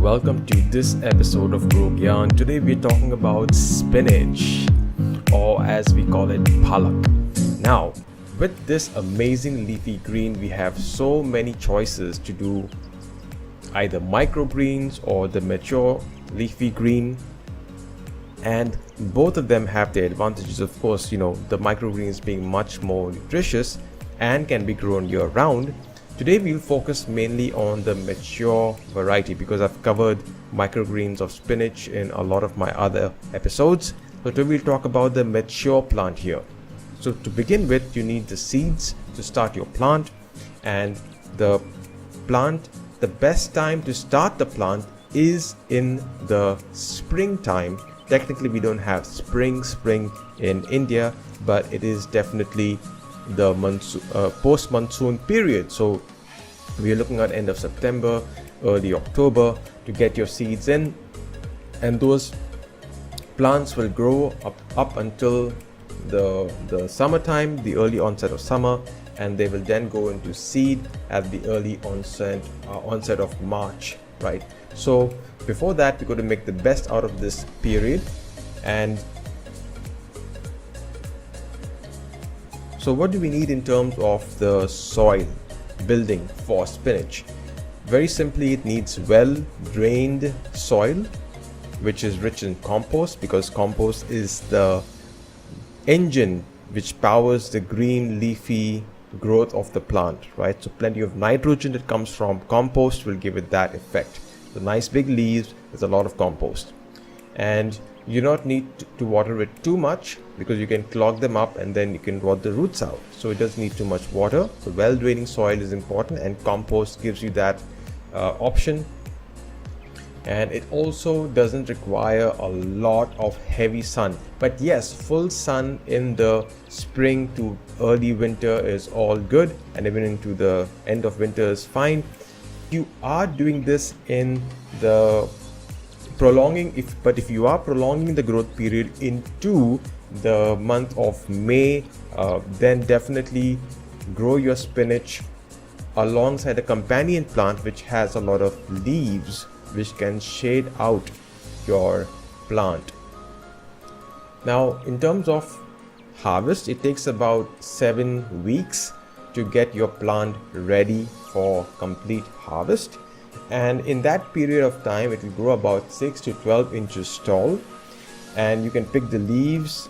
welcome to this episode of GrowGyaan. Today we're talking about spinach, or as we call it, palak. Now, with this amazing leafy green, we have so many choices to do either microgreens or the mature leafy green, and both of them have their advantages. Of course, the microgreens being much more nutritious and can be grown year round. Today we'll focus mainly on the mature variety because I've covered microgreens of spinach in a lot of my other episodes. So today we'll talk about the mature plant here. So to begin with, you need the seeds to start your plant, and the best time to start the plant is in the springtime. Technically we don't have spring in India, but it is definitely the post-monsoon period. So we are looking at end of September, early October to get your seeds in, and those plants will grow up until the summertime, the early onset of summer, and they will then go into seed at the early onset of March, right? So before that, we're going to make the best out of this period. And so what do we need in terms of the soil building for spinach? Very simply, it needs well drained soil which is rich in compost, because compost is the engine which powers the green leafy growth of the plant, right? So plenty of nitrogen that comes from compost will give it that effect. The nice big leaves, there's a lot of compost, and you don't need to water it too much because you can clog them up and then you can rot the roots out. So it doesn't need too much water. So well draining soil is important, and compost gives you that option. And it also doesn't require a lot of heavy sun, but yes, full sun in the spring to early winter is all good, and even into the end of winter is fine. You are doing this in the if you are prolonging the growth period into the month of May, then definitely grow your spinach alongside a companion plant which has a lot of leaves which can shade out your plant. Now, in terms of harvest, it takes about 7 weeks to get your plant ready for complete harvest, and in that period of time it will grow about 6 to 12 inches tall, and you can pick the leaves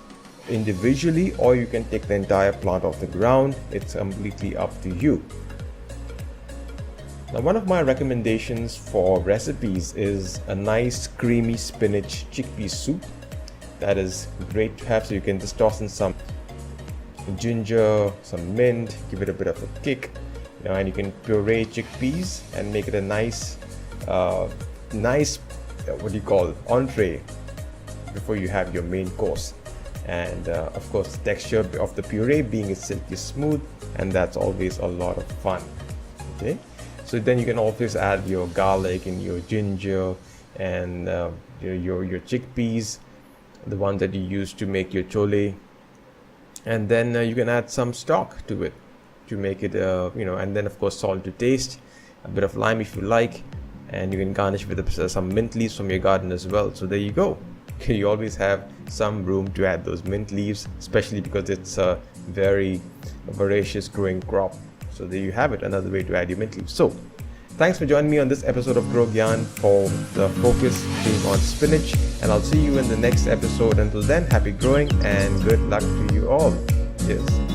individually or you can take the entire plant off the ground. It's completely up to you. Now, one of my recommendations for recipes is a nice creamy spinach chickpea soup. That is great to have, so you can just toss in some ginger, some mint, give it a bit of a kick, and you can puree chickpeas and make it a nice entree before you have your main course. And of course, the texture of the puree being silky smooth, and that's always a lot of fun. Okay, so then you can always add your garlic and your ginger and your chickpeas, the one that you use to make your chole, and then you can add some stock to it to make it and then of course salt to taste, a bit of lime if you like, and you can garnish with some mint leaves from your garden as well. So there you go. You always have some room to add those mint leaves, especially because it's a very voracious growing crop. So there you have it, another way to add your mint leaves. So thanks for joining me on this episode of GrowGyaan for the focus being on spinach, and I'll see you in the next episode. Until then, happy growing and good luck to you all. Cheers.